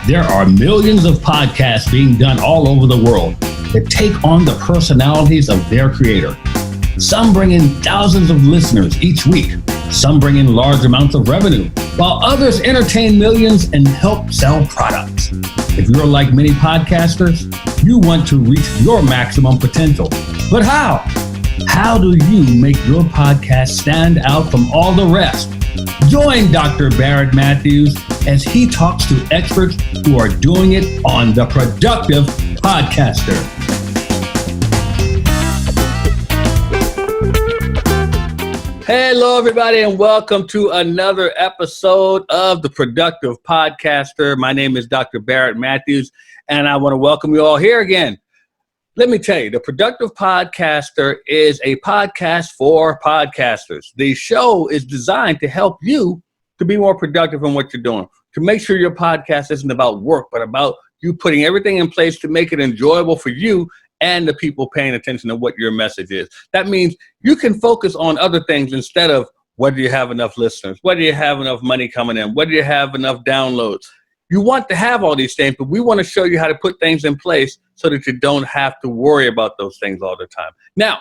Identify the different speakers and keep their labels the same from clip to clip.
Speaker 1: There are millions of podcasts being done all over the world that take on the personalities of their creator. Some bring in thousands of listeners each week. Some bring in large amounts of revenue, while others entertain millions and help sell products. If you're like many podcasters, you want to reach your maximum potential. But how? How do you make your podcast stand out from all the rest? Join Dr. Barrett Matthews as he talks to experts who are doing it on The Productive Podcaster. Hello, everybody, and welcome to another episode of The Productive Podcaster. My name is Dr. Barrett Matthews, and I want to welcome you all here again. Let me tell you, The Productive Podcaster is a podcast for podcasters. The show is designed to help you to be more productive in what you're doing, to make sure your podcast isn't about work, but about you putting everything in place to make it enjoyable for you and the people paying attention to what your message is. That means you can focus on other things instead of whether you have enough listeners, whether you have enough money coming in, whether you have enough downloads. You want to have all these things, but we want to show you how to put things in place so that you don't have to worry about those things all the time. Now,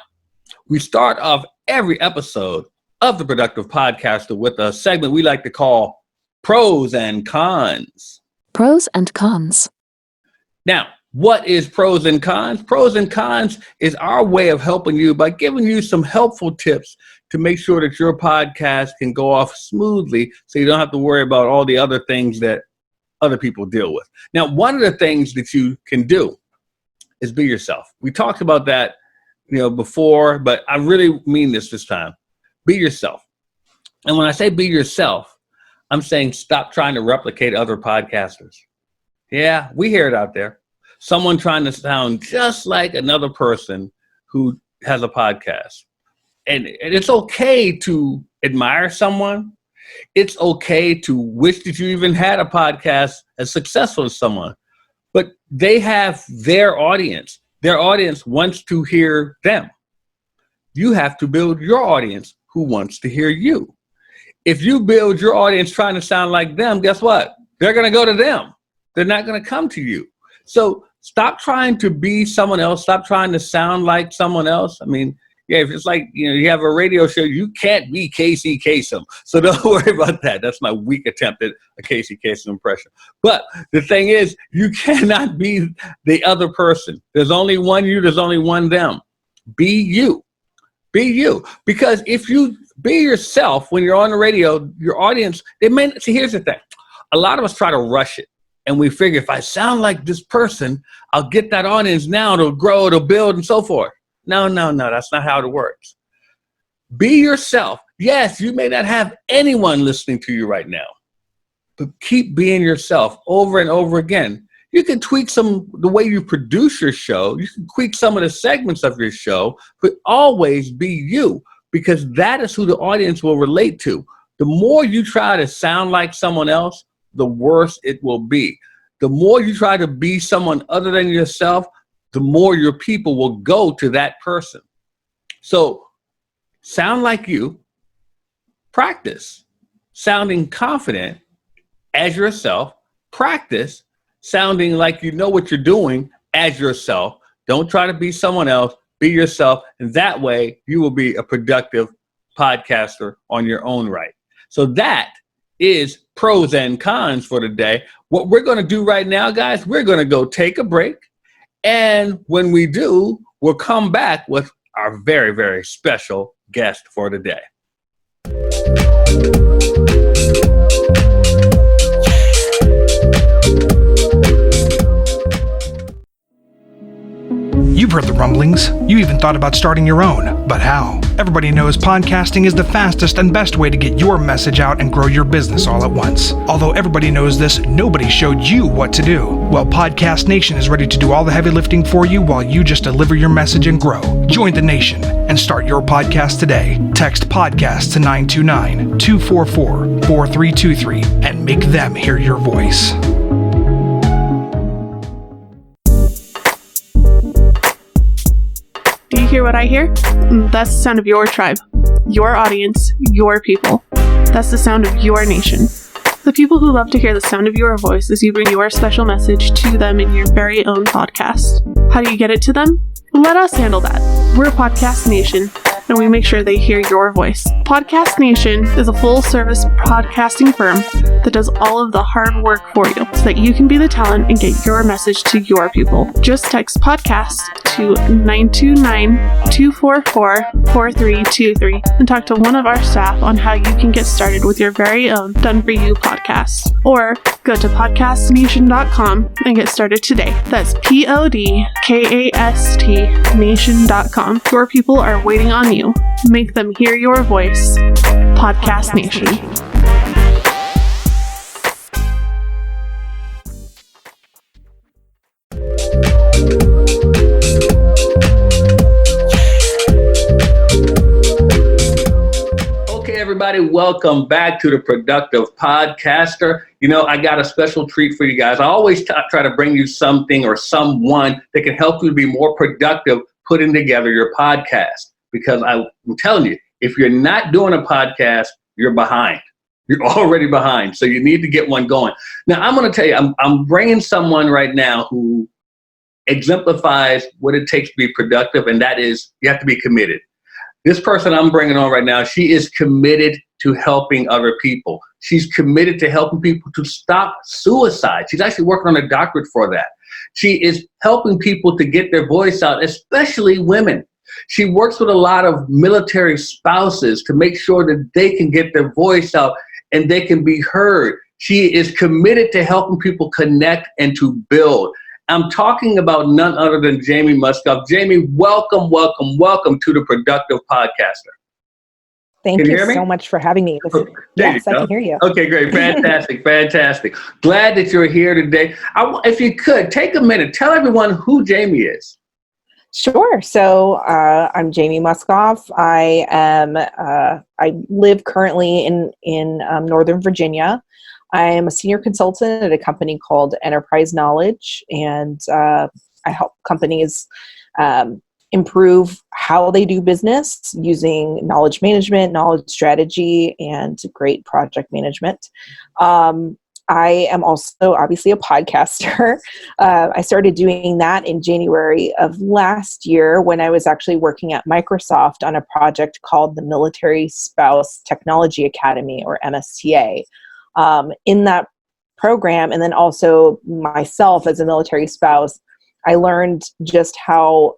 Speaker 1: we start off every episode of The Productive Podcaster with a segment we like to call Pros and Cons.
Speaker 2: Pros and Cons.
Speaker 1: Now, what is pros and cons? Pros and cons is our way of helping you by giving you some helpful tips to make sure that your podcast can go off smoothly so you don't have to worry about all the other things that other people deal with. Now, one of the things that you can do is be yourself. We talked about that, before, but I really mean this time. Be yourself. And when I say be yourself, I'm saying stop trying to replicate other podcasters. Yeah, we hear it out there. Someone trying to sound just like another person who has a podcast. And it's okay to admire someone. It's okay to wish that you even had a podcast as successful as someone. But they have their audience. Their audience wants to hear them. You have to build your audience who wants to hear you. If you build your audience trying to sound like them, guess what? They're going to go to them. They're not going to come to you. So stop trying to be someone else. Stop trying to sound like someone else. I mean, yeah, if it's like, you have a radio show, you can't be Casey Kasem. So don't worry about that. That's my weak attempt at a Casey Kasem impression. But the thing is, you cannot be the other person. There's only one you, there's only one them. Be you. Be you. Because if you be yourself when you're on the radio, your audience, see, here's the thing. A lot of us try to rush it. And we figure if I sound like this person, I'll get that audience now, it'll grow, it'll build, and so forth. No, that's not how it works. Be yourself. Yes, you may not have anyone listening to you right now, but keep being yourself over and over again. You can tweak the way you produce your show. You can tweak some of the segments of your show, but always be you, because that is who the audience will relate to. The more you try to sound like someone else, the worse it will be. The more you try to be someone other than yourself, the more your people will go to that person. So sound like you, practice sounding confident as yourself, practice sounding like you know what you're doing as yourself. Don't try to be someone else, be yourself, and that way you will be a productive podcaster on your own right. So that is pros and cons for today. What we're going to do right now, guys, we're going to go take a break. And when we do, we'll come back with our very, very special guest for today.
Speaker 3: You've heard the rumblings. You even thought about starting your own. But how? Everybody knows podcasting is the fastest and best way to get your message out and grow your business all at once. Although everybody knows this, nobody showed you what to do. Well, Podcast Nation is ready to do all the heavy lifting for you while you just deliver your message and grow. Join the nation and start your podcast today. Text podcast to 929-244-4323 and make them hear your voice.
Speaker 4: Do you hear what I hear? That's the sound of your tribe, your audience, your people. That's the sound of your nation. The people who love to hear the sound of your voice as you bring your special message to them in your very own podcast. How do you get it to them? Let us handle that. We're Podcast Nation, and we make sure they hear your voice. Podcast Nation is a full-service podcasting firm that does all of the hard work for you so that you can be the talent and get your message to your people. Just text podcast to 929-244-4323 and talk to one of our staff on how you can get started with your very own done-for-you podcast. Or go to podcastnation.com and get started today. That's PODCAST nation.com. Your people are waiting on you. Make them hear your voice. Podcast Nation.
Speaker 1: Okay, everybody, welcome back to the Productive Podcaster. You know, I got a special treat for you guys. I always try to bring you something or someone that can help you to be more productive putting together your podcast. Because I'm telling you, if you're not doing a podcast, you're behind. You're already behind. So you need to get one going. Now, I'm going to tell you, I'm bringing someone right now who exemplifies what it takes to be productive, and that is you have to be committed. This person I'm bringing on right now, she is committed to helping other people. She's committed to helping people to stop suicide. She's actually working on a doctorate for that. She is helping people to get their voice out, especially women. She works with a lot of military spouses to make sure that they can get their voice out and they can be heard. She is committed to helping people connect and to build. I'm talking about none other than Jamie Muskopf. Jamie, welcome to the Productive Podcaster.
Speaker 5: Thank you so much for having me. Yes, I can hear you.
Speaker 1: Okay, great. Fantastic. Fantastic. Glad that you're here today. If you could, take a minute. Tell everyone who Jamie is.
Speaker 5: Sure. So I'm Jamie Muskopf. I live currently in Northern Virginia. I am a senior consultant at a company called Enterprise Knowledge, and I help companies improve how they do business using knowledge management, knowledge strategy, and great project management. I am also obviously a podcaster. I started doing that in January of last year when I was actually working at Microsoft on a project called the Military Spouse Technology Academy, or MSTA. In that program, and then also myself as a military spouse, I learned just how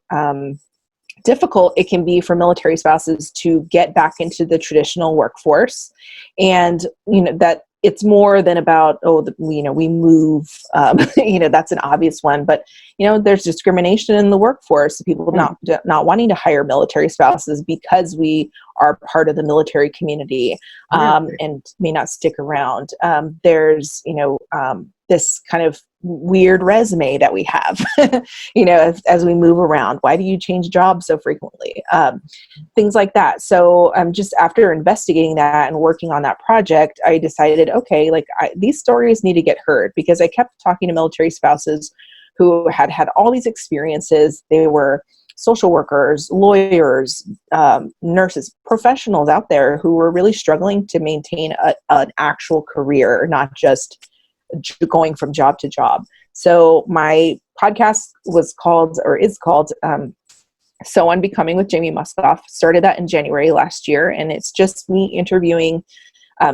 Speaker 5: difficult it can be for military spouses to get back into the traditional workforce, and that it's more than about we move. That's an obvious one, but there's discrimination in the workforce. People not wanting to hire military spouses because we are part of the military community and may not stick around. There's this kind of weird resume that we have, as we move around. Why do you change jobs so frequently? Things like that. So just after investigating that and working on that project, I decided, okay, these stories need to get heard, because I kept talking to military spouses who had all these experiences. They were social workers, lawyers, nurses, professionals out there who were really struggling to maintain an actual career, not just going from job to job. So my podcast is called So Unbecoming with Jamie Muskopf. Started that in January last year, and it's just me interviewing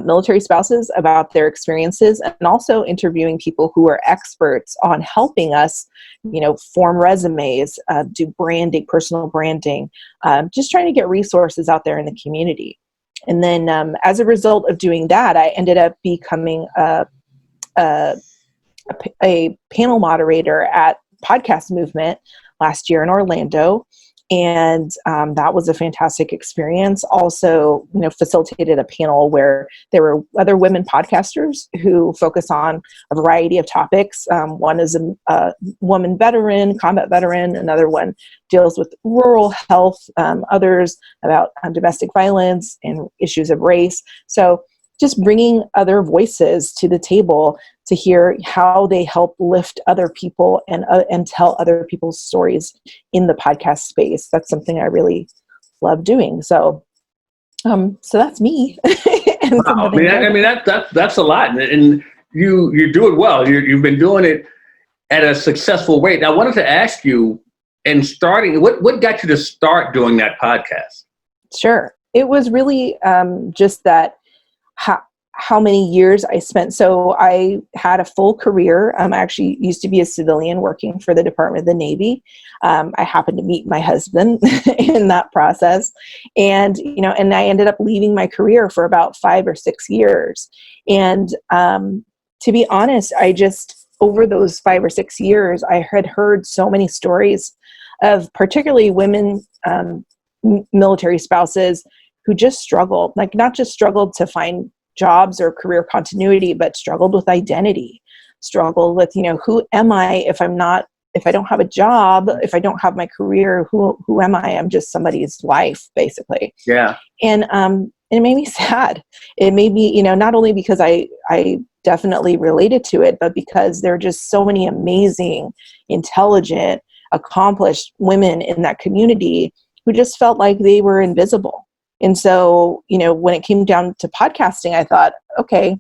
Speaker 5: military spouses about their experiences, and also interviewing people who are experts on helping us, form resumes, do branding, personal branding, just trying to get resources out there in the community. And then as a result of doing that, I ended up becoming a panel moderator at Podcast Movement last year in Orlando. And that was a fantastic experience. Also, facilitated a panel where there were other women podcasters who focus on a variety of topics. One is a woman veteran, combat veteran. Another one deals with rural health. Others about domestic violence and issues of race. So just bringing other voices to the table to hear how they help lift other people and tell other people's stories in the podcast space. That's something I really love doing. So that's me. and
Speaker 1: Wow. That's a lot, and you do it well. You've been doing it at a successful rate. Now, I wanted to ask you, in starting, what got you to start doing that podcast?
Speaker 5: Sure. It was really just that how many years I spent. So I had a full career. I actually used to be a civilian working for the Department of the Navy. I happened to meet my husband in that process. And, and I ended up leaving my career for about 5 or 6 years. And to be honest, over those 5 or 6 years, I had heard so many stories of particularly women, military spouses who just struggled, like not just struggled to find jobs or career continuity, but struggled with identity, struggled with, who am I if I don't have a job, if I don't have my career, who am I? I'm just somebody's wife, basically.
Speaker 1: Yeah.
Speaker 5: And it made me sad. It made me, not only because I definitely related to it, but because there are just so many amazing, intelligent, accomplished women in that community who just felt like they were invisible. And so, when it came down to podcasting, I thought, okay,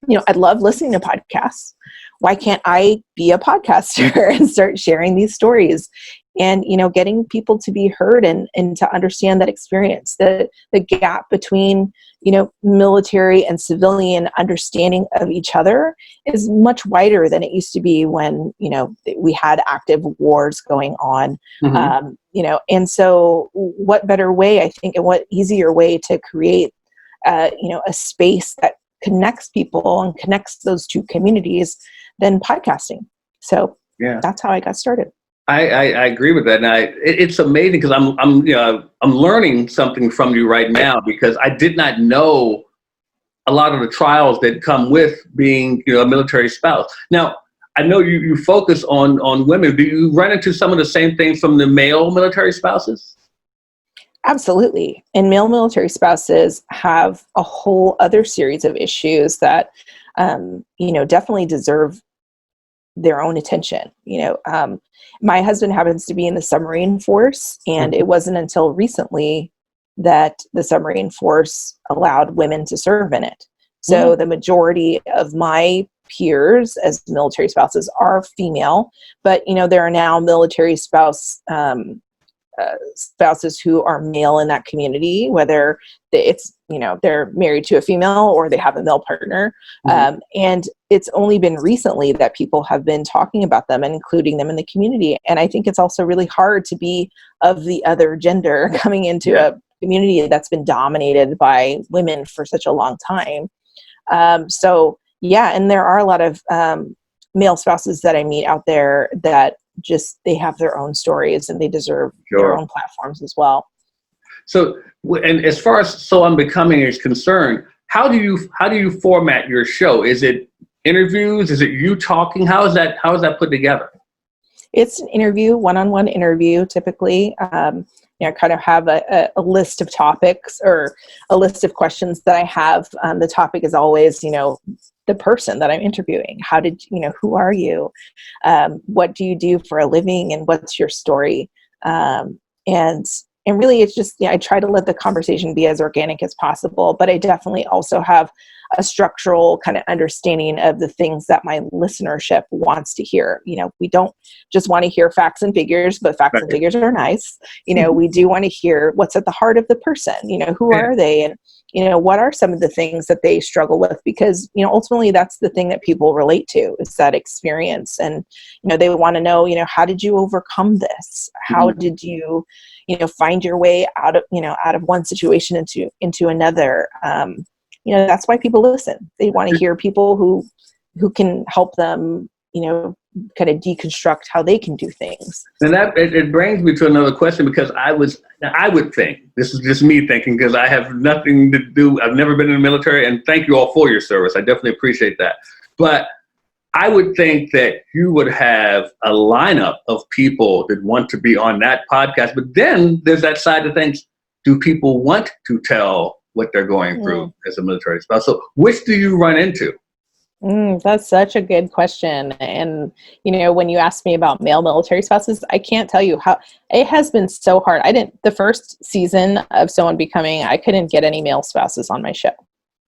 Speaker 5: I love listening to podcasts. Why can't I be a podcaster and start sharing these stories and, getting people to be heard and to understand that experience, the gap between, military and civilian understanding of each other is much wider than it used to be when, we had active wars going on,
Speaker 1: Mm-hmm.
Speaker 5: And so what better way, I think, and what easier way to create, a space that connects people and connects those two communities than podcasting. So
Speaker 1: Yeah,
Speaker 5: that's how I got started.
Speaker 1: I agree with that. Now it's amazing because I'm learning something from you right now, because I did not know a lot of the trials that come with being a military spouse. Now I know you focus on women. Do you run into some of the same things from the male military spouses?
Speaker 5: Absolutely. And male military spouses have a whole other series of issues that, definitely deserve their own attention. My husband happens to be in the submarine force, and it wasn't until recently that the submarine force allowed women to serve in it. So the majority of my peers as military spouses are female, but there are now military spouses who are male in that community, whether it's they're married to a female or they have a male partner. And it's only been recently that people have been talking about them and including them in the community. And I think it's also really hard to be of the other gender coming into a community that's been dominated by women for such a long time. And there are a lot of male spouses that I meet out there that they have their own stories and they deserve their own platforms as well. So,
Speaker 1: and as far as So Unbecoming is concerned, how do you format your show? Is it interviews? Is it you talking? How is that put together?
Speaker 5: It's an interview, one-on-one interview, typically. I kind of have a list of topics or a list of questions that I have. The topic is always, the person that I'm interviewing. Who are you? What do you do for a living? And what's your story? And really, it's just, I try to let the conversation be as organic as possible, but I definitely also have a structural kind of understanding of the things that my listenership wants to hear. We don't just want to hear facts and figures, but facts and figures are nice. We do want to hear what's at the heart of the person. Who are they? And, what are some of the things that they struggle with? Because, ultimately that's the thing that people relate to, is that experience. And, they want to know, how did you overcome this? How did you, find your way out of one situation into another? That's why people listen. They want to hear people who can help them, kind of deconstruct how they can do things.
Speaker 1: And that it brings me to another question, because I would think, this is just me thinking, because I have nothing to do. I've never been in the military, and thank you all for your service. I definitely appreciate that. But I would think that you would have a lineup of people that want to be on that podcast. But then there's that side of things. Do people want to tell what they're going through as a military spouse? So which do you run into?
Speaker 5: That's such a good question. And, when you asked me about male military spouses, I can't tell you how it has been so hard. The first season of So Unbecoming, I couldn't get any male spouses on my show.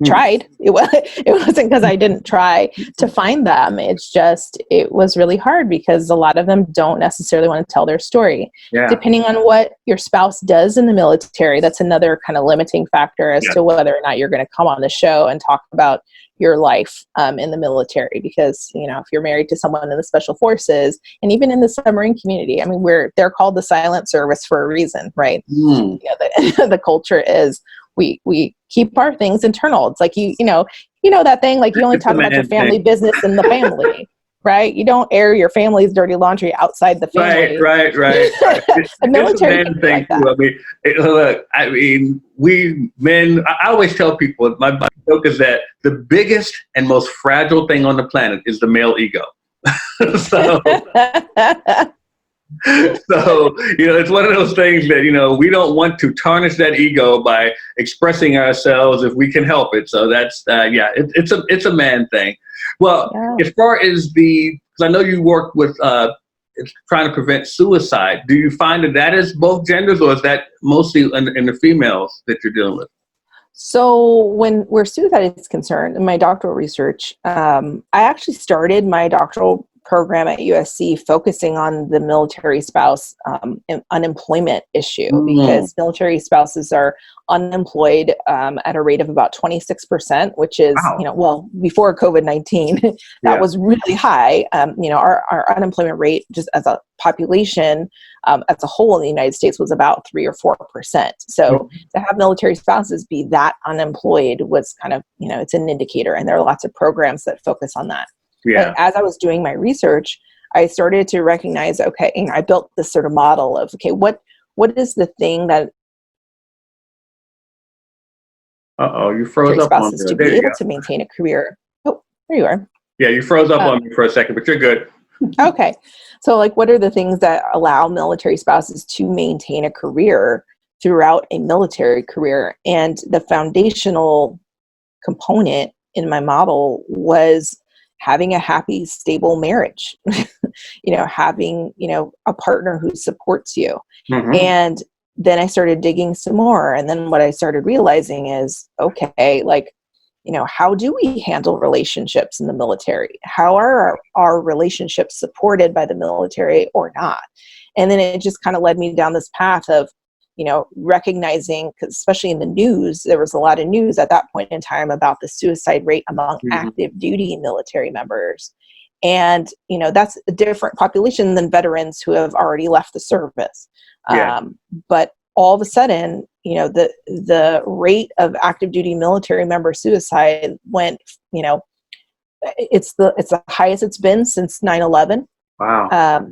Speaker 5: tried. It wasn't because I didn't try to find them. It's just, it was really hard because a lot of them don't necessarily want to tell their story.
Speaker 1: Yeah.
Speaker 5: Depending on what your spouse does in the military, that's another kind of limiting factor as to whether or not you're going to come on the show and talk about your life in the military. Because, if you're married to someone in the special forces, and even in the submarine community, I mean, they're called the silent service for a reason, right? The culture is we keep our things internal. It's like, you know that thing, like you only talk about your family business in the family, right? You don't air your family's dirty laundry outside the family.
Speaker 1: Right.
Speaker 5: The military can be like that.
Speaker 1: I mean, we men, I always tell people, my joke is that the biggest and most fragile thing on the planet is the male ego. So it's one of those things that, we don't want to tarnish that ego by expressing ourselves if we can help it. So that's, it's a man thing. Well, as far as because I know you work with trying to prevent suicide, do you find that is both genders, or is that mostly in the females that you're dealing with?
Speaker 5: So where suicide is concerned, in my doctoral research, I actually started my doctoral program at USC focusing on the military spouse unemployment issue, because military spouses are unemployed at a rate of about 26%, which is, before COVID-19, that was really high. Our unemployment rate just as a population as a whole in the United States was about 3 or 4%. So to have military spouses be that unemployed was kind of, it's an indicator, and there are lots of programs that focus on that.
Speaker 1: Yeah.
Speaker 5: As I was doing my research, I started to recognize, I built this sort of model of, what is the thing that
Speaker 1: you froze up on me.
Speaker 5: To be able to maintain a career. Oh, there you are.
Speaker 1: Yeah, you froze up on me for a second, but you're good.
Speaker 5: Okay. So what are the things that allow military spouses to maintain a career throughout a military career? And the foundational component in my model was having a happy, stable marriage, having, a partner who supports you. And then I started digging some more. And then what I started realizing is, how do we handle relationships in the military? How are our relationships supported by the military or not? And then it just kind of led me down this path of, recognizing, because especially in the news, there was a lot of news at that point in time about the suicide rate among active duty military members. And, that's a different population than veterans who have already left the service. But all of a sudden, the rate of active duty military member suicide went, it's the highest it's been since 9/11.
Speaker 1: Wow.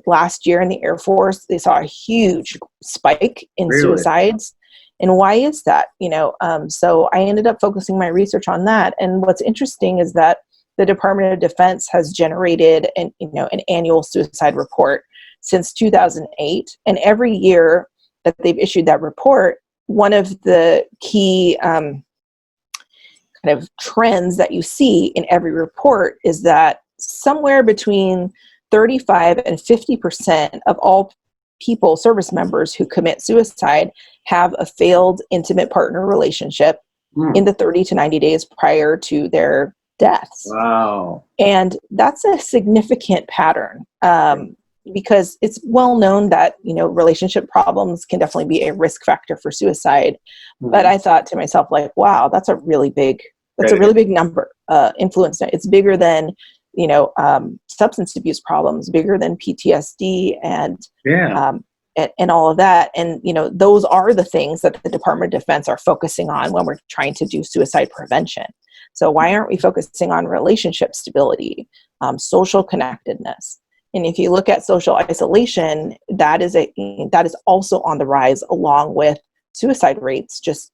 Speaker 5: Last year in the Air Force, they saw a huge spike in suicides. And why is that? So I ended up focusing my research on that. And what's interesting is that the Department of Defense has generated an annual suicide report since 2008. And every year that they've issued that report, one of the key kind of trends that you see in every report is that somewhere between 35 and 50% of all people, service members who commit suicide, have a failed intimate partner relationship in the 30 to 90 days prior to their deaths.
Speaker 1: Wow.
Speaker 5: And that's a significant pattern because it's well known that, relationship problems can definitely be a risk factor for suicide. But I thought to myself, wow, that's a really big number. Influence. It's bigger than, substance abuse problems, bigger than PTSD and all of that. And, those are the things that the Department of Defense are focusing on when we're trying to do suicide prevention. So why aren't we focusing on relationship stability, social connectedness? And if you look at social isolation, that is also on the rise along with suicide rates just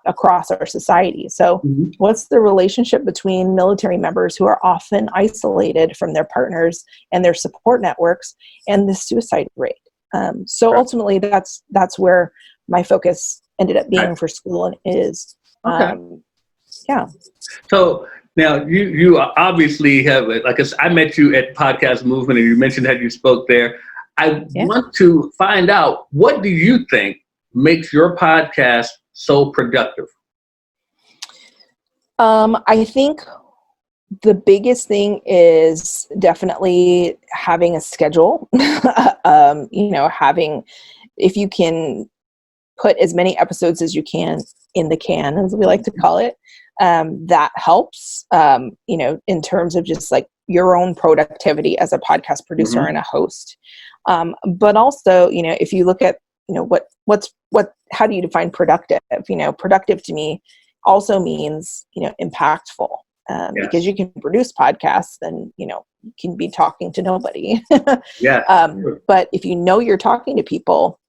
Speaker 5: across our society. So what's the relationship between military members who are often isolated from their partners and their support networks and the suicide rate? So ultimately that's where my focus ended up being for school and is.
Speaker 1: So now you obviously have, I met you at Podcast Movement and you mentioned that you spoke there. I want to find out, what do you think makes your podcast so productive?
Speaker 5: I think the biggest thing is definitely having a schedule. If you can put as many episodes as you can in the can, as we like to call it, that helps, in terms of just like your own productivity as a podcast producer and a host. But also, if you look at, how do you define productive? Productive to me also means, impactful. Because you can produce podcasts, then, you can be talking to nobody. But if you're talking to people,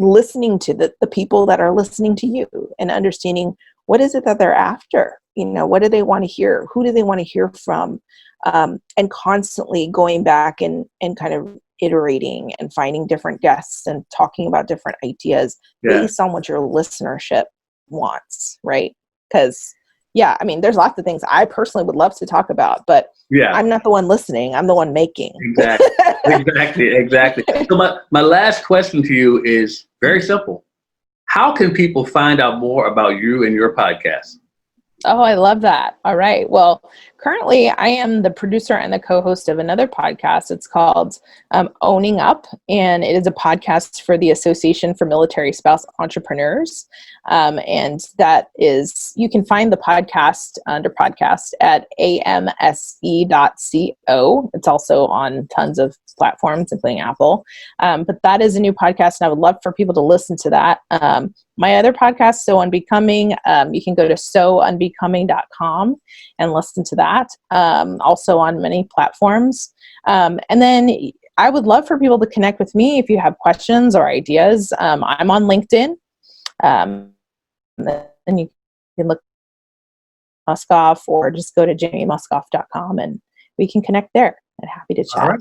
Speaker 5: listening to the people that are listening to you and understanding what is it that they're after, what do they want to hear? Who do they want to hear from? And constantly going back and kind of iterating and finding different guests and talking about different ideas based on what your listenership wants, right? Because there's lots of things I personally would love to talk about, but I'm not the one listening. I'm the one making.
Speaker 1: Exactly. So my last question to you is very simple. How can people find out more about you and your podcast?
Speaker 5: Oh, I love that. All right. Well, currently I am the producer and the co-host of another podcast. It's called Owning Up, and it is a podcast for the Association for Military Spouse Entrepreneurs. And that is, you can find the podcast under podcast at AMSE.co. It's also on tons of platforms, including Apple. But that is a new podcast, and I would love for people to listen to that. My other podcast, So Unbecoming, you can go to sounbecoming.com and listen to that. Also on many platforms. And then I would love for people to connect with me if you have questions or ideas. I'm on LinkedIn. And you can look Muskopf, or just go to jamiemuskopf.com and we can connect there. I'm happy to chat.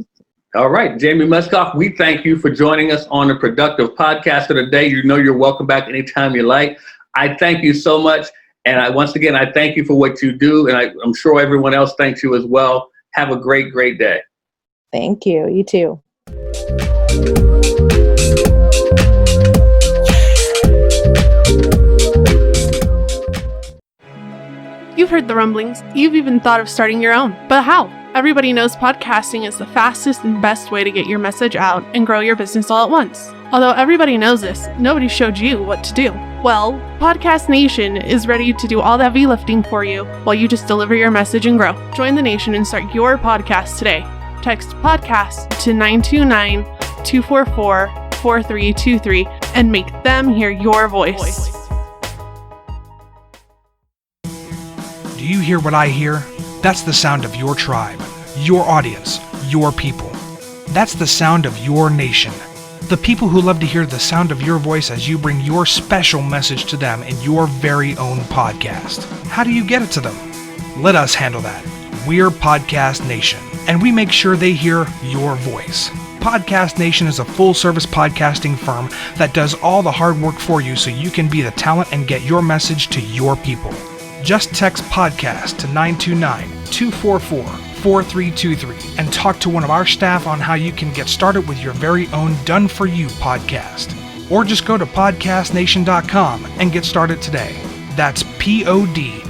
Speaker 1: All right, Jamie Muskopf, we thank you for joining us on the Productive Podcast of the day. You're welcome back anytime you like. I thank you so much. And once again, I thank you for what you do. And I'm sure everyone else thanks you as well. Have a great, great day.
Speaker 5: Thank you. You too.
Speaker 4: You've heard the rumblings. You've even thought of starting your own. But how? Everybody knows podcasting is the fastest and best way to get your message out and grow your business all at once. Although everybody knows this, nobody showed you what to do. Well, Podcast Nation is ready to do all the heavy lifting for you while you just deliver your message and grow. Join the nation and start your podcast today. Text podcast to 929-244-4323 and make them hear your voice.
Speaker 3: Do you hear what I hear? That's the sound of your tribe, your audience, your people. That's the sound of your nation. The people who love to hear the sound of your voice as you bring your special message to them in your very own podcast. How do you get it to them? Let us handle that. We're Podcast Nation, and we make sure they hear your voice. Podcast Nation is a full-service podcasting firm that does all the hard work for you so you can be the talent and get your message to your people. Just text podcast to 929-244-4323 and talk to one of our staff on how you can get started with your very own done-for-you podcast. Or just go to podcastnation.com and get started today. That's PODCAST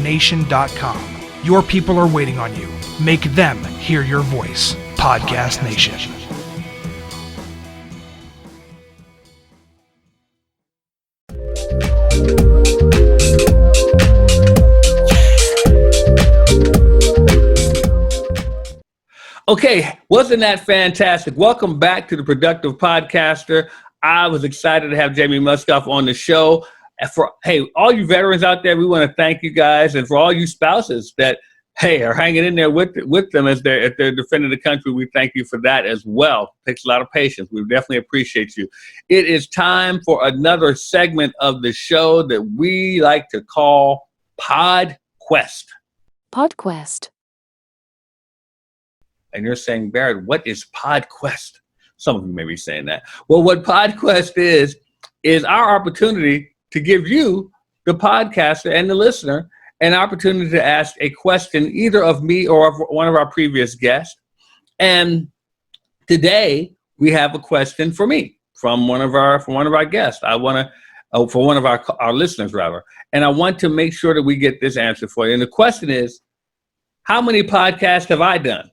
Speaker 3: nation.com. Your people are waiting on you. Make them hear your voice. Podcast Nation.
Speaker 1: Okay, wasn't that fantastic? Welcome back to the Productive Podcaster. I was excited to have Jamie Muskopf on the show. For all you veterans out there, we want to thank you guys, and for all you spouses that are hanging in there with them as they're defending the country, we thank you for that as well. It takes a lot of patience. We definitely appreciate you. It is time for another segment of the show that we like to call PodQuest.
Speaker 2: PodQuest.
Speaker 1: And you're saying, Barrett, what is PodQuest? Some of you may be saying that. Well, what PodQuest is our opportunity to give you, the podcaster and the listener, an opportunity to ask a question either of me or of one of our previous guests. And today we have a question for me from one of our guests. I want to for one of our listeners, rather. And I want to make sure that we get this answer for you. And the question is, how many podcasts have I done?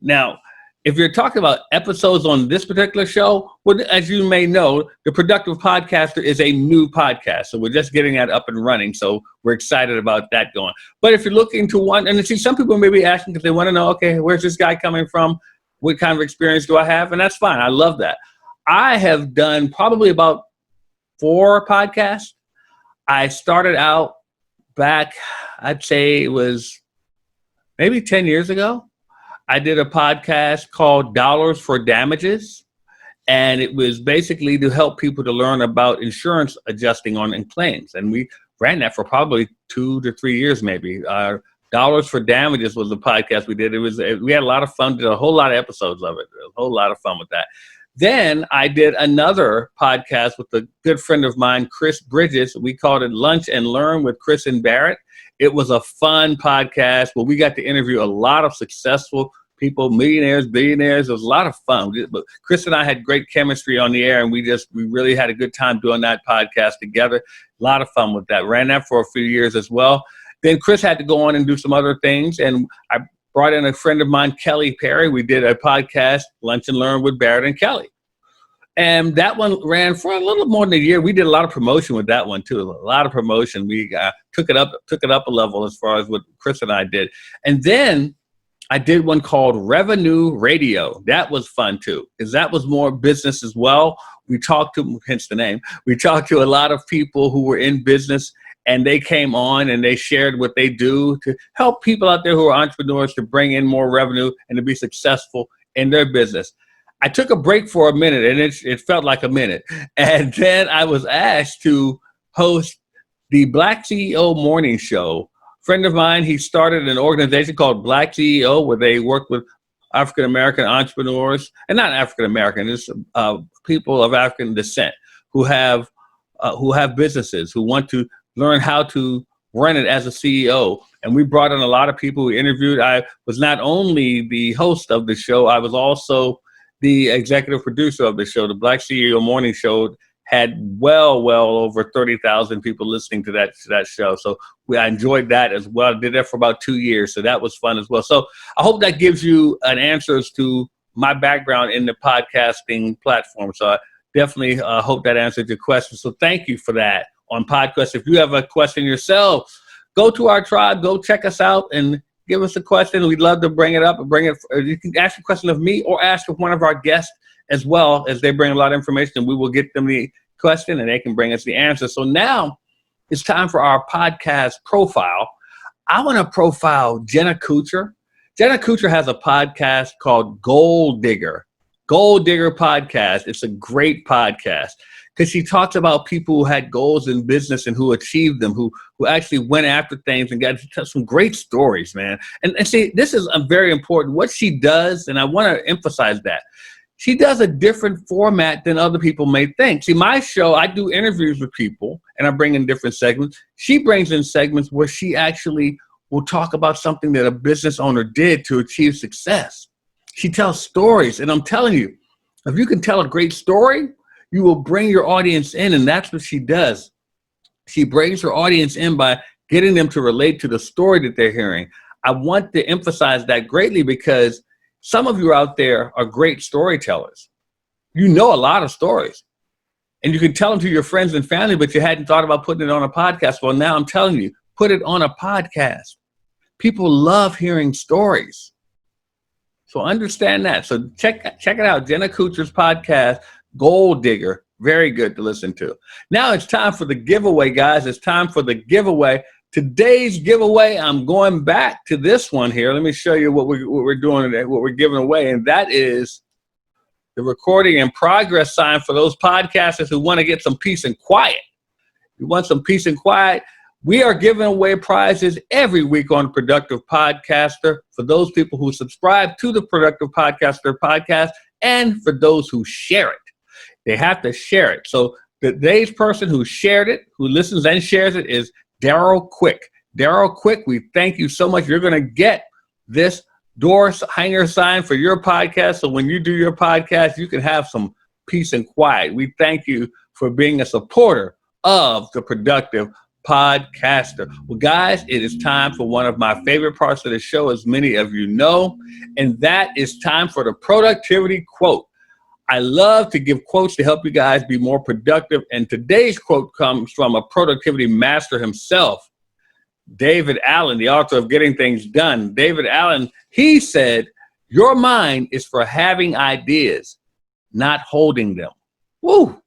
Speaker 1: Now, if you're talking about episodes on this particular show, well, as you may know, The Productive Podcaster is a new podcast. So we're just getting that up and running. So we're excited about that going. But if you're looking to one, and see, some people may be asking because they want to know, okay, where's this guy coming from? What kind of experience do I have? And that's fine. I love that. I have done probably about 4 podcasts. I started out back, I'd say it was maybe 10 years ago. I did a podcast called Dollars for Damages, and it was basically to help people to learn about insurance adjusting on claims. And we ran that for probably 2 to 3 years, maybe. Dollars for Damages was the podcast we did. We had a lot of fun, did a whole lot of episodes of it. A whole lot of fun with that. Then I did another podcast with a good friend of mine, Chris Bridges. We called it Lunch and Learn with Chris and Barrett. It was a fun podcast where we got to interview a lot of successful people, millionaires, billionaires. It was a lot of fun. But Chris and I had great chemistry on the air, and we really had a good time doing that podcast together. A lot of fun with that. Ran that for a few years as well. Then Chris had to go on and do some other things, and I brought in a friend of mine, Kelly Perry. We did a podcast, Lunch and Learn with Barrett and Kelly. And that one ran for a little more than a year. We did a lot of promotion with that one too. A lot of promotion. We took it up a level as far as what Chris and I did. And then I did one called Revenue Radio. That was fun too, because that was more business as well. We talked to, hence the name, we talked to a lot of people who were in business, and they came on and they shared what they do to help people out there who are entrepreneurs to bring in more revenue and to be successful in their business. I took a break for a minute, and it felt like a minute. And then I was asked to host the Black CEO Morning Show. A friend of mine, he started an organization called Black CEO, where they work with African-American entrepreneurs, and not African-American, it's people of African descent who have businesses, who want to learn how to run it as a CEO. And we brought in a lot of people we interviewed. I was not only the host of the show, I was also the executive producer of the show. The Black CEO Morning Show had well over 30,000 people listening to that show. So I enjoyed that as well. I did that for about 2 years. So that was fun as well. So I hope that gives you an answer as to my background in the podcasting platform. So I definitely hope that answered your question. So thank you for that on podcast. If you have a question yourself, go to our tribe, go check us out and give us a question. We'd love to bring it up and you can ask a question of me or ask of one of our guests as well, as they bring a lot of information, and we will get them the question and they can bring us the answer. So now it's time for our podcast profile. I want to profile Jenna Kutcher. Jenna Kutcher has a podcast called Gold Digger Podcast. It's a great podcast because she talks about people who had goals in business and who achieved them, who actually went after things and got to tell some great stories, man. And see, this is very important. What she does, and I want to emphasize that, she does a different format than other people may think. See, my show, I do interviews with people, and I bring in different segments. She brings in segments where she actually will talk about something that a business owner did to achieve success. She tells stories, and I'm telling you, if you can tell a great story, you will bring your audience in, and that's what she does. She brings her audience in by getting them to relate to the story that they're hearing. I want to emphasize that greatly because some of you out there are great storytellers. You know a lot of stories, and you can tell them to your friends and family, but you hadn't thought about putting it on a podcast. Well, now I'm telling you, put it on a podcast. People love hearing stories. So understand that. So check it out. Jenna Kutcher's podcast, Gold Digger. Very good to listen to. Now it's time for the giveaway, guys. It's time for the giveaway. Today's giveaway, I'm going back to this one here. Let me show you what we're doing today, what we're giving away. And that is the recording in progress sign for those podcasters who want to get some peace and quiet. You want some peace and quiet? We are giving away prizes every week on Productive Podcaster for those people who subscribe to the Productive Podcaster podcast and for those who share it. They have to share it. So today's person who shared it, who listens and shares it, is Daryl Quick. Daryl Quick, we thank you so much. You're going to get this door hanger sign for your podcast. So when you do your podcast, you can have some peace and quiet. We thank you for being a supporter of the Productive Podcaster. Well, guys, it is time for one of my favorite parts of the show, as many of you know, and that is time for the productivity quote. I love to give quotes to help you guys be more productive, and today's quote comes from a productivity master himself, David Allen, the author of Getting Things Done. David Allen, he said, "Your mind is for having ideas, not holding them." Woo!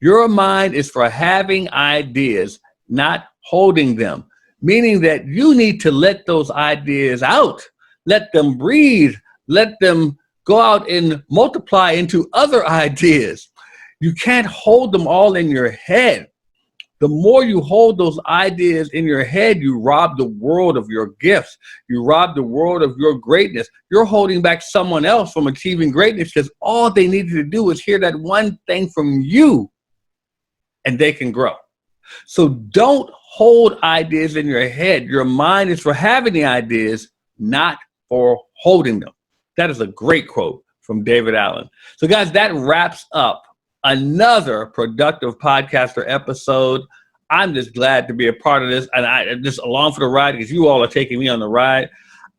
Speaker 1: Your mind is for having ideas, not holding them, meaning that you need to let those ideas out, let them breathe, let them go out and multiply into other ideas. You can't hold them all in your head. The more you hold those ideas in your head, you rob the world of your gifts. You rob the world of your greatness. You're holding back someone else from achieving greatness because all they needed to do was hear that one thing from you, and they can grow. So don't hold ideas in your head. Your mind is for having the ideas, not for holding them. That is a great quote from David Allen. So guys, that wraps up another Productive Podcaster episode. I'm just glad to be a part of this, and I'm just along for the ride because you all are taking me on the ride.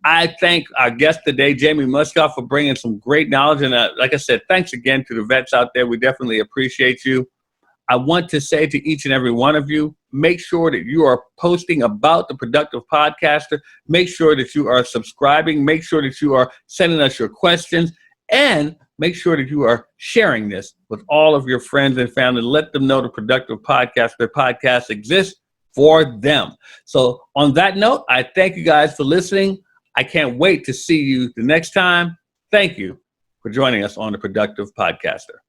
Speaker 1: I thank our guest today, Jamie Muskopf, for bringing some great knowledge. And like I said, thanks again to the vets out there. We definitely appreciate you. I want to say to each and every one of you, make sure that you are posting about the Productive Podcaster. Make sure that you are subscribing. Make sure that you are sending us your questions. And make sure that you are sharing this with all of your friends and family. Let them know the Productive Podcaster podcast exists for them. So on that note, I thank you guys for listening. I can't wait to see you the next time. Thank you for joining us on the Productive Podcaster.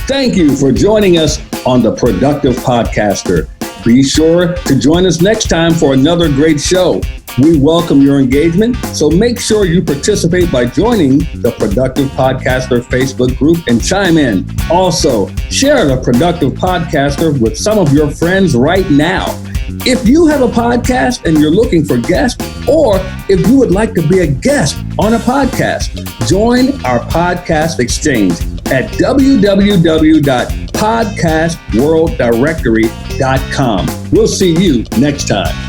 Speaker 1: Thank you for joining us on the Productive Podcaster. Be sure to join us next time for another great show. We welcome your engagement, so make sure you participate by joining the Productive Podcaster Facebook group and chime in. Also, share the Productive Podcaster with some of your friends right now. If you have a podcast and you're looking for guests, or if you would like to be a guest on a podcast, join our podcast exchange at www.podcastworlddirectory.com. We'll see you next time.